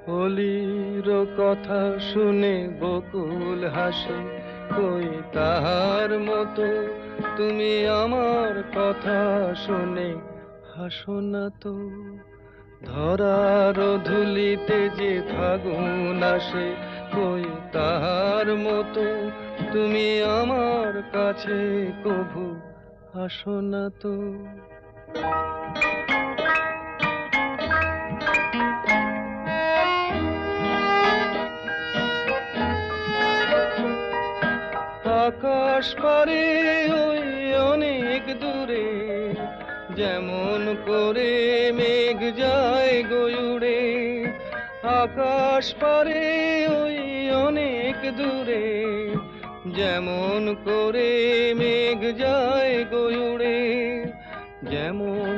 অলির কথা শুনে বকুল হাসে, কই তাহার মতো তুমি আমার কথা শুনে হাসো না তো। ধরার ধুলিতে যে ফাগুন আসে, কই তাহার মতো তুমি আমার কাছে কভু আসো না তো। আকাশ পারে ওই অনেক দূরে, যেমন করে মেঘ যায় গয়ুড়ে। আকাশ পারে ওই অনেক দূরে, যেমন করে মেঘ যায় গয়ুড়ে। যেমন